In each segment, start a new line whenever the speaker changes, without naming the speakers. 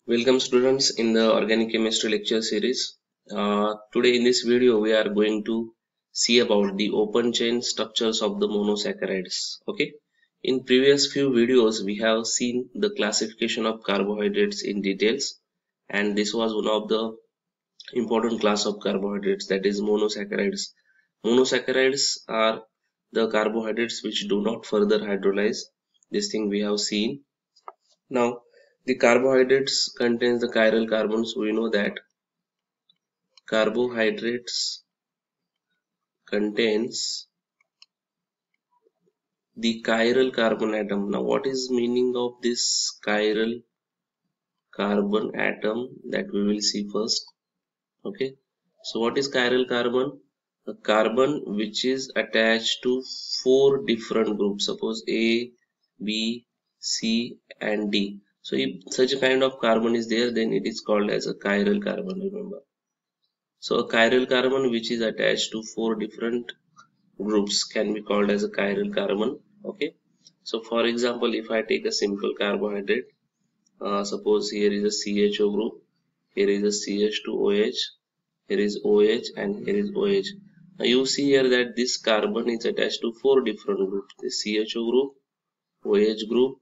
Welcome students in the organic chemistry lecture series. Today in this video we are going to see about the open chain structures of the monosaccharides. Okay. In previous few videos we have seen the classification of carbohydrates in details, and this was one of the important class of carbohydrates, that is monosaccharides. Monosaccharides are the carbohydrates which do not further hydrolyze. This thing we have seen. Now the carbohydrates contains the chiral carbons. We know that carbohydrates contains the chiral carbon atom. Now what is meaning of this chiral carbon atom, that we will see first. Okay, so what is chiral carbon? A carbon which is attached to four different groups, suppose A, B, C and D. So if such a kind of carbon is there, then it is called as a chiral carbon, remember. So a chiral carbon which is attached to four different groups can be called as a chiral carbon. Okay, so for example, if I take a simple carbohydrate, suppose here is a CHO group, here is a CH2OH, here is OH and here is OH. Now you see here that this carbon is attached to four different groups: the CHO group, OH group,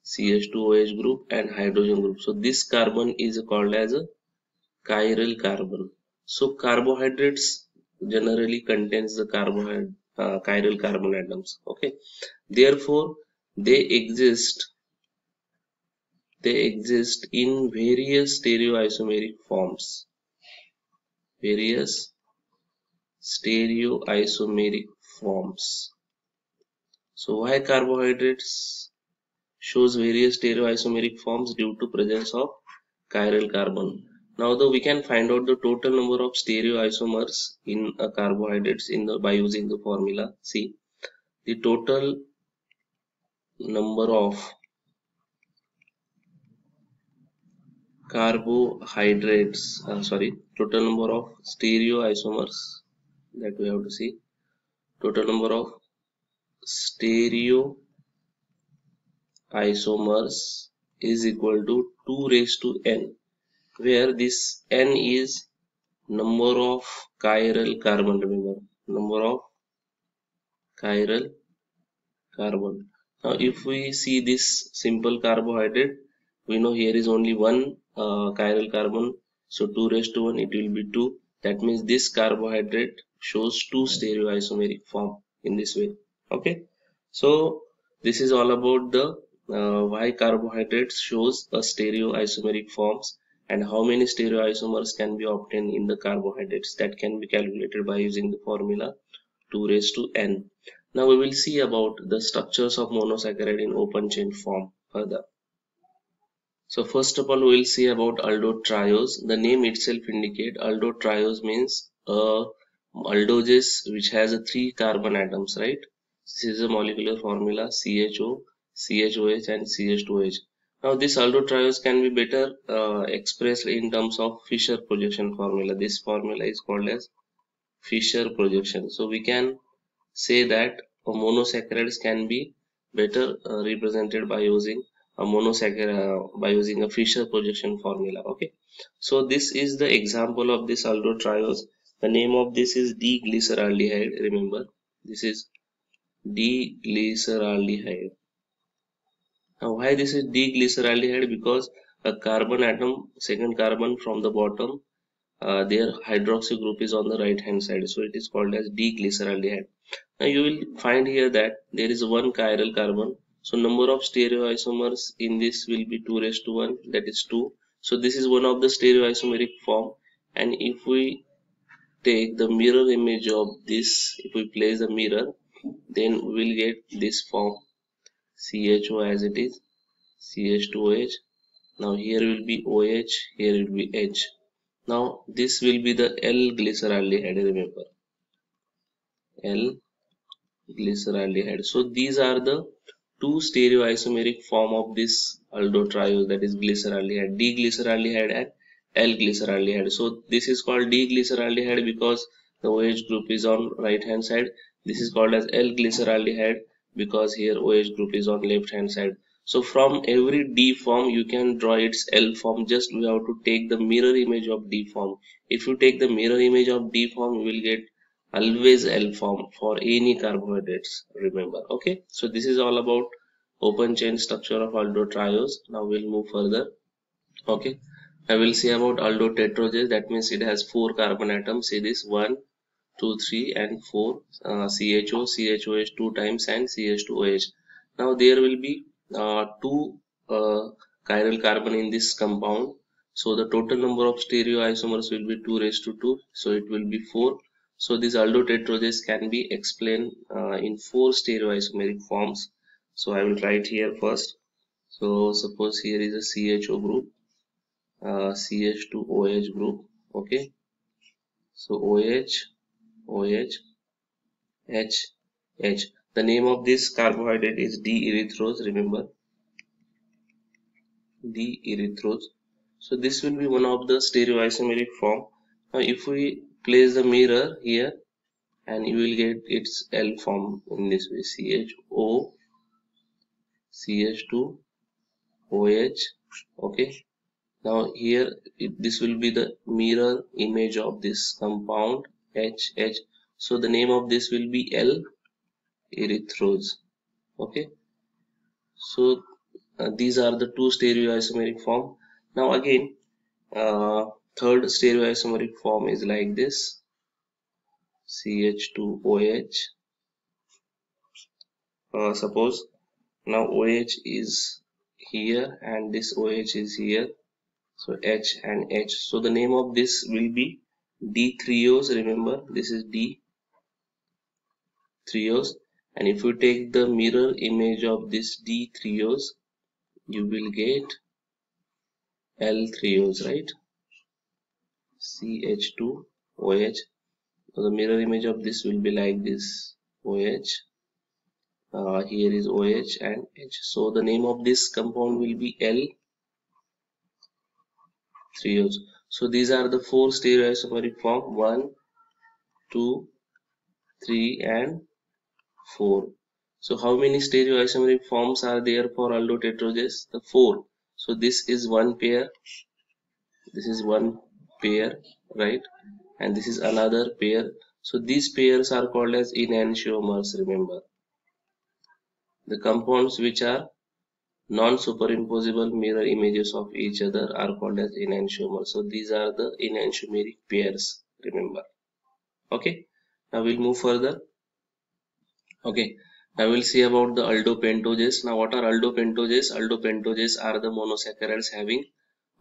CH2OH group and hydrogen group. So this carbon is called as a chiral carbon. So carbohydrates generally contains the chiral carbon atoms. Okay, therefore they exist in various stereoisomeric forms. So why carbohydrates shows various stereoisomeric forms? Due to presence of chiral carbon. Now though we can find out the total number of stereoisomers in a carbohydrates by using the formula. See, the total number of total number of stereoisomers, that we have to see. Total number of stereoisomers is equal to 2 raised to n, where this n is number of chiral carbon. Remember, number of chiral carbon. Now if we see this simple carbohydrate, we know here is only one chiral carbon, so 2 raised to 1, it will be 2. That means this carbohydrate shows two stereoisomeric form in this way. Okay, so this is all about the why carbohydrates shows a stereoisomeric forms and how many stereoisomers can be obtained in the carbohydrates. That can be calculated by using the formula 2 raised to n. Now we will see about the structures of monosaccharide in open chain form further. So first of all we will see about aldotriose. The name itself indicate aldotriose means aldoses which has 3 carbon atoms, right? This is a molecular formula: CHO, CHOH and CH2OH. Now this aldotriose can be better expressed in terms of Fischer projection formula. This formula is called as Fischer projection. So we can say that a monosaccharides can be better represented by using a by using a Fischer projection formula. Okay, so this is the example of this aldotriose. The name of this is D-glyceraldehyde. Remember, this is D-glyceraldehyde. Now why this is D-glyceraldehyde? Because a carbon atom, second carbon from the bottom, their hydroxy group is on the right hand side, so it is called as D-glyceraldehyde. Now you will find here that there is one chiral carbon, so number of stereoisomers in this will be 2 raised to 1, that is 2. So this is one of the stereoisomeric form, and if we take the mirror image of this, if we place a mirror, then we will get this form: CHO as it is, CH2OH. Now here will be OH, here will be H. Now this will be the L-glyceraldehyde. Remember, L-glyceraldehyde. So these are the two stereoisomeric form of this aldotriose, that is glyceraldehyde, D-glyceraldehyde and L-glyceraldehyde. So this is called D-glyceraldehyde because the OH group is on right hand side. This is called as L-glyceraldehyde because here OH group is on left hand side. So from every D form you can draw its L form. Just we have to take the mirror image of D form. If you take the mirror image of D form, you will get always L form for any carbohydrates, remember. Okay, so this is all about open chain structure of aldotriose. Now we'll move further. Okay, I will say about aldotetroges. That means it has 4 carbon atoms. See this: 1, 2, 3 and 4, CHO, CHOH 2 times and CH2OH. Now there will be 2 chiral carbon in this compound. So the total number of stereoisomers will be 2 raised to 2. So it will be 4. So these aldotetroges can be explained in 4 stereoisomeric forms. So I will write here first. So suppose here is a CHO group, CH2OH group. Okay. So OH, OH, H, H. The name of this carbohydrate is D-erythrose, remember, D-erythrose. So this will be one of the stereoisomeric form. Now if we place the mirror here, and you will get its L form in this way: CHO, CH2, OH. Okay. Now here this will be the mirror image of this compound H, H. So the name of this will be L-erythrose. Okay. So these are the 2 stereoisomeric form. Now again, third stereoisomeric form is like this: CH2OH. Suppose now OH is here and this OH is here, so H and H. So the name of this will be D-threose. Remember, this is D-threose, and if you take the mirror image of this D-threose, you will get L-threose, right? CH2OH. So the mirror image of this will be like this: OH, here is OH and H. So the name of this compound will be L-threose. So these are the 4 stereoisomeric form: 1, 2, 3 and 4. So how many stereoisomeric forms are there for aldotetroges? The 4. So this is one pair, this is one pair, right? And this is another pair. So these pairs are called as enantiomers, remember. The compounds which are non-superimposable mirror images of each other are called as enantiomers. So these are the enantiomeric pairs, remember. Okay, now we'll move further. Okay, I will see about the aldopentases. Now what are aldopentases? Aldopentases are the monosaccharides having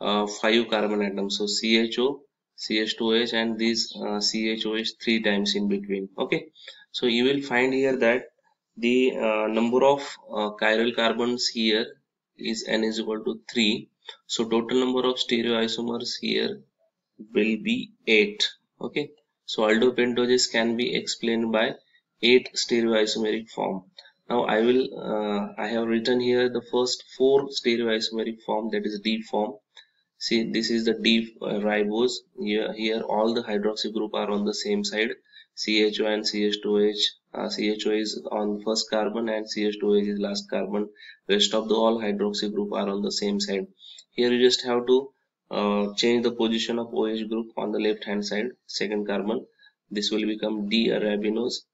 5 carbon atoms. So CHO, CH2OH and these CHOH 3 times in between. Okay, so you will find here that the number of chiral carbons here is n is equal to 3. So total number of stereoisomers here will be 8. Okay, so aldopentases can be explained by 8 stereoisomeric form. Now I have written here the first 4 stereoisomeric form, that is D form. See, this is the D ribose. Here all the hydroxy group are on the same side. CHO and CH2OH. CHO is on first carbon and CH2OH is last carbon. Rest of the all hydroxy group are on the same side. Here you just have to change the position of OH group on the left hand side, second carbon. This will become D-arabinose.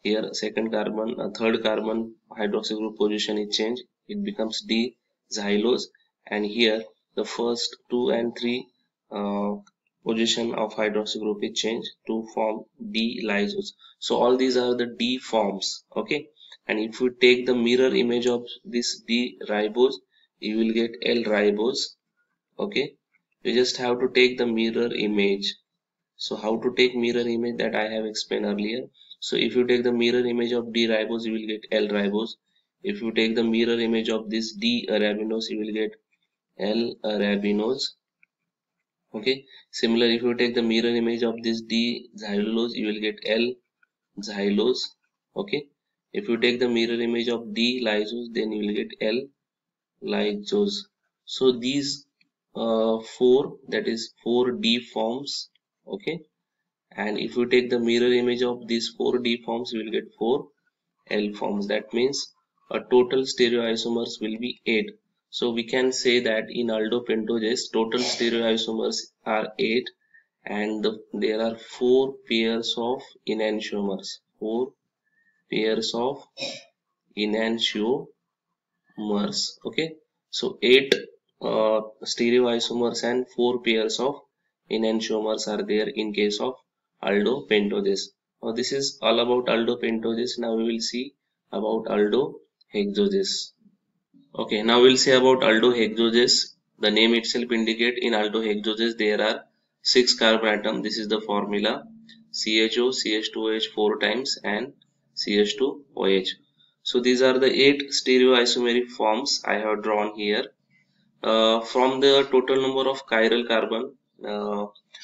Here second carbon, third carbon hydroxy group position is changed. It becomes D-xylose, and here the first 2 and 3 position of hydroxy group is changed to form D-lysose. So all these are the D forms. Okay, and if you take the mirror image of this D-ribose, you will get L-ribose. Okay, you just have to take the mirror image. So how to take mirror image, that I have explained earlier. So if you take the mirror image of D-ribose, you will get L-ribose. If you take the mirror image of this D-arabinose, you will get L-arabinose. Okay, similar, if you take the mirror image of this D-xylulose, you will get L-xylose. Okay, if you take the mirror image of D-lysose, then you will get L-lysose. So these 4, that is 4 D forms. Okay, and if you take the mirror image of these 4 D forms, you will get 4 L forms. That means total stereoisomers will be 8. So we can say that in aldopentoses total stereoisomers are 8, and there are 4 pairs of enantiomers. 4 pairs of enantiomers. Okay, so 8 stereoisomers and 4 pairs of enantiomers are there in case of aldopentoses. Now this is all about aldopentoses. Now we will see about aldohexoses. Okay, now we'll say about aldohexoses. The name itself indicate in aldohexoses there are 6 carbon atom. This is the formula: CHO, CH2OH 4 times and CH2OH. So these are the 8 stereoisomeric forms I have drawn here. From the total number of chiral carbon,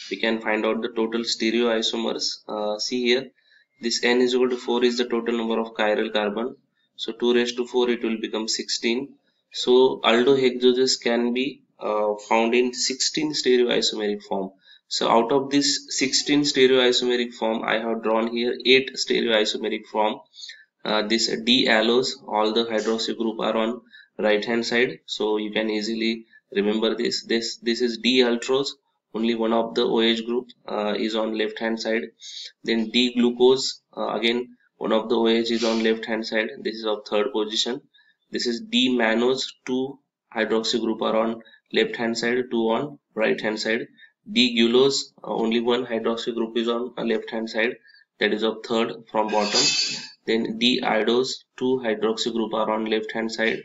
we can find out the total stereoisomers. See here, this n is equal to 4 is the total number of chiral carbon. So 2 raised to 4 it will become 16. So aldohexoses can be found in 16 stereoisomeric form. So out of this 16 stereoisomeric form, I have drawn here 8 stereoisomeric form. This D-allos, all the hydroxy group are on right hand side, so you can easily remember this. This is D-altrose, only one of the OH group is on left hand side. Then D-glucose, again one of the OH is on left hand side, this is of third position. This is D-mannose, 2 hydroxy group are on left hand side, 2 on right hand side. D-gulose, only one hydroxy group is on left hand side, that is of third from bottom. Then D-iodose, 2 hydroxy group are on left hand side,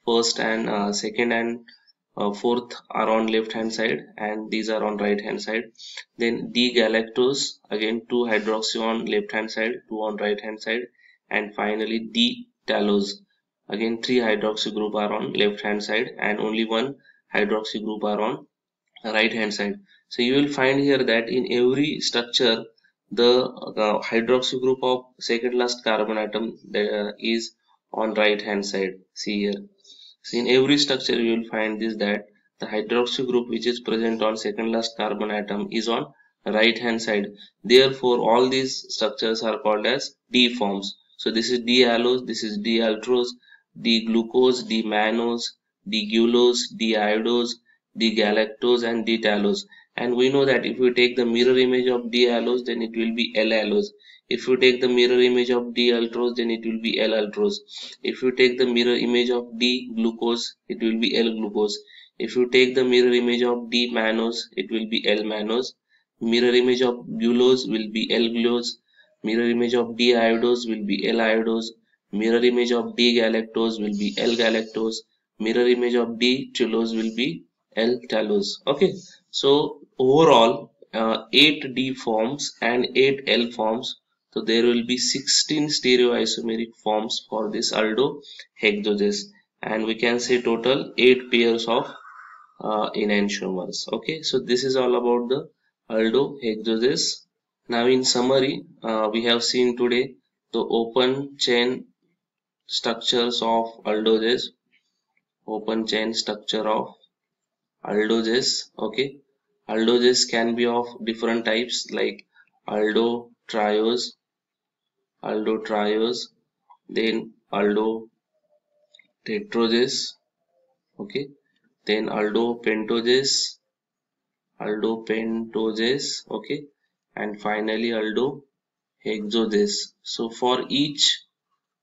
first and second and fourth are on left hand side, and these are on right hand side. Then D-galactose, again 2 hydroxy on left hand side, 2 on right hand side. And finally D-talose, again 3 hydroxy group are on left hand side and only 1 hydroxy group are on right hand side. So you will find here that in every structure the hydroxy group of second last carbon atom is on right hand side. See here, so in every structure you will find this, that the hydroxy group which is present on second last carbon atom is on right hand side. Therefore all these structures are called as D forms. So this is D-allose, this is D-altrose, D-glucose, D-mannose, D-gulose, D-iodose, D-galactose and D-talose. And we know that if we take the mirror image of D-allose, then it will be L-allose. If you take the mirror image of D-altrose, then it will be L-altrose. If you take the mirror image of D-glucose, it will be L-glucose. If you take the mirror image of D-mannose, it will be L-mannose. Mirror image of gulose will be L-gulose. Mirror image of D-iodose will be L-iodose. Mirror image of D-galactose will be L-galactose. Mirror image of D-talose will be L-talose. Okay, so overall 8 D forms and 8 L forms. So there will be 16 stereoisomeric forms for this aldohexoses, and we can say total 8 pairs of enantiomers. Okay, so this is all about the aldohexoses. Now in summary, we have seen today the open chain structures of aldoses. Open chain structure of aldoses. Okay, aldoses can be of different types like aldotriose, then aldotetroses. Okay, then aldopentoses, okay, and finally aldohexoses. So for each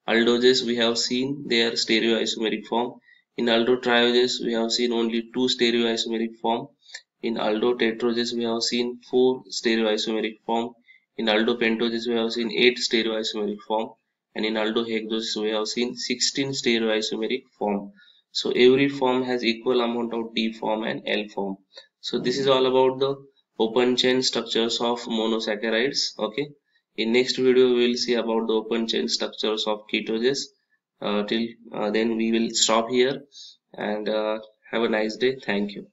aldoses we have seen their stereoisomeric form. In aldotrioses we have seen only 2 stereoisomeric form. In aldotetroses we have seen 4 stereoisomeric form. In aldopentoses we have seen 8 stereoisomeric form, and in aldohexoses we have seen 16 stereoisomeric form. So every form has equal amount of D form and L form. So this is all about the open chain structures of monosaccharides. Okay, in next video we will see about the open chain structures of ketoses. Till then we will stop here, and have a nice day. Thank you.